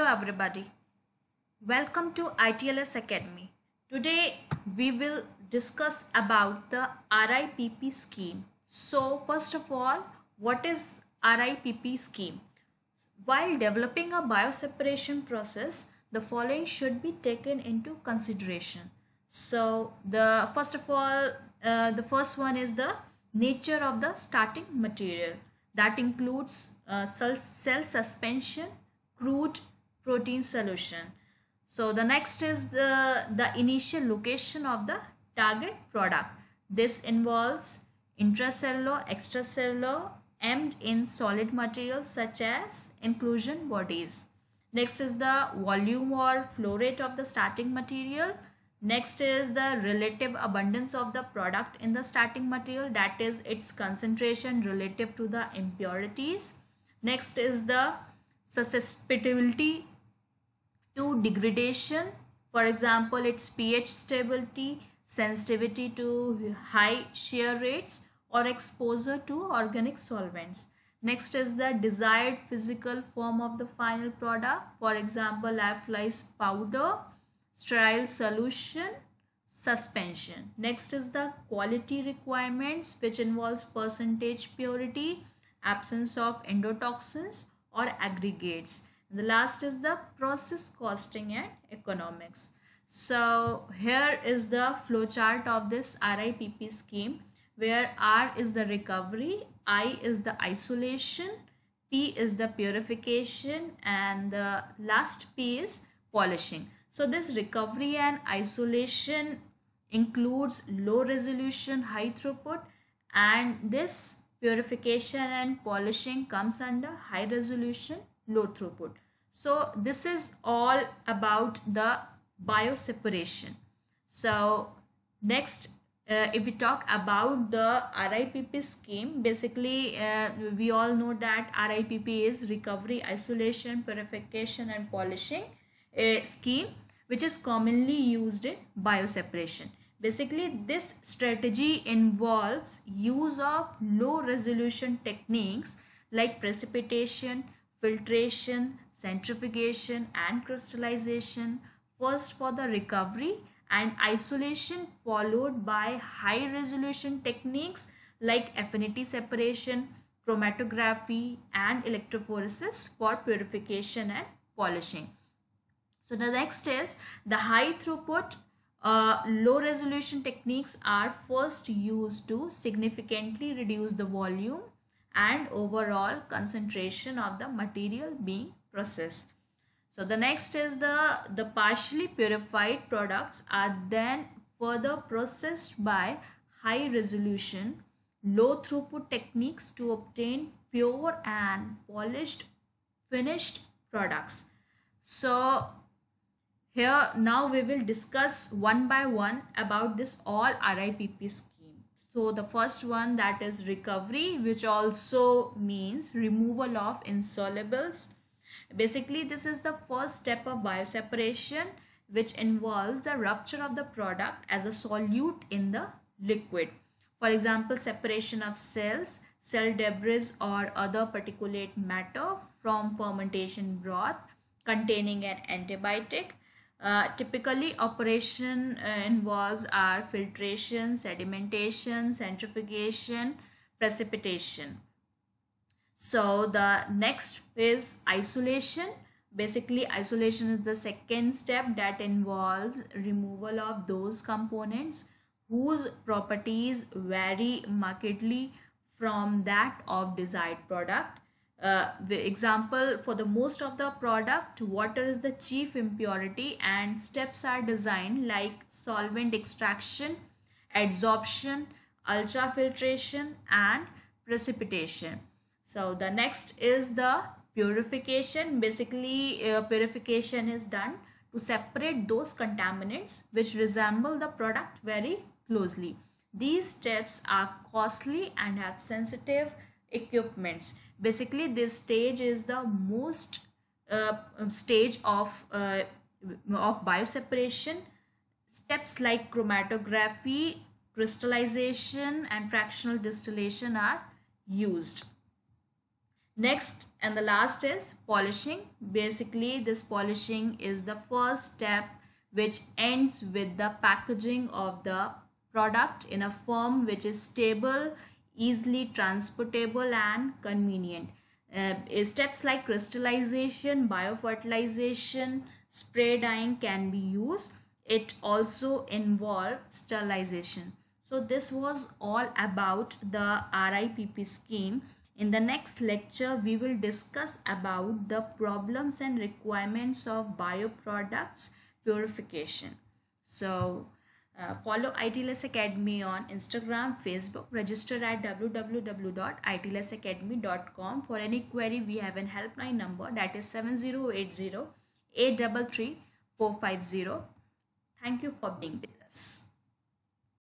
everybody. Welcome to ITLS Academy. Today we will discuss about the RIPP scheme. So first of all, what is RIPP scheme? While developing a bioseparation process, the following should be taken into consideration. So the first one is the nature of the starting material. That includes cell suspension, crude protein solution. So the next is the initial location of the target product. This involves intracellular, extracellular, embedded in solid materials such as inclusion bodies. Next is the volume or flow rate of the starting material. Next is the relative abundance of the product in the starting material, that is its concentration relative to the impurities. Next is the susceptibility to degradation, for example its pH stability, sensitivity to high shear rates, or exposure to organic solvents. Next is the desired physical form of the final product, for example lyophilized powder, sterile solution, suspension. Next is the quality requirements, which involves percentage purity, absence of endotoxins or aggregates. The last is the process costing and economics. So here is the flowchart of this RIPP scheme, where R is the recovery, I is the isolation, P is the purification, and the last P is polishing. So this recovery and isolation includes low resolution, high throughput, and this purification and polishing comes under high resolution, low throughput. So this is all about the bioseparation. So next, if we talk about the RIPP scheme, basically we all know that RIPP is recovery, isolation, purification and polishing scheme, which is commonly used in bioseparation. Basically this strategy involves use of low resolution techniques like precipitation, filtration, centrifugation and crystallization, first for the recovery, and isolation followed by high resolution techniques like affinity separation, chromatography and electrophoresis for purification and polishing. So the next is the high throughput low resolution techniques are first used to significantly reduce the volume and overall concentration of the material being processed. So the next is the partially purified products are then further processed by high resolution, low throughput techniques to obtain pure and polished finished products. So here now we will discuss one by one about this all RIPP scheme. So the first one, that is recovery, which also means removal of insolubles. Basically this is the first step of bioseparation, which involves the rupture of the product as a solute in the liquid. For example, separation of cells, cell debris or other particulate matter from fermentation broth containing an antibiotic. Typically operation involves our filtration, sedimentation, centrifugation, precipitation. So the next is isolation. Basically isolation is the second step that involves removal of those components whose properties vary markedly from that of desired product. The example, for the most of the product, water is the chief impurity, and steps are designed like solvent extraction, adsorption, ultrafiltration and precipitation. So the next is the purification. Basically purification is done to separate those contaminants which resemble the product very closely. These steps are costly and have sensitive equipments. Basically this stage is the most stage of bioseparation. Steps like chromatography, crystallization and fractional distillation are used. Next and the last is polishing. Basically, this polishing is the first step which ends with the packaging of the product in a form which is stable, easily transportable and convenient. Steps like crystallization, biofertilization, spray dyeing can be used. It also involves sterilization. So this was all about the RIPP scheme. In the next lecture, we will discuss about the problems and requirements of bioproducts purification. So follow ITLS Academy on Instagram, Facebook. Register at www.itlsacademy.com. For any query, we have an helpline number, that is 7080 833 450. Thank you for being with us.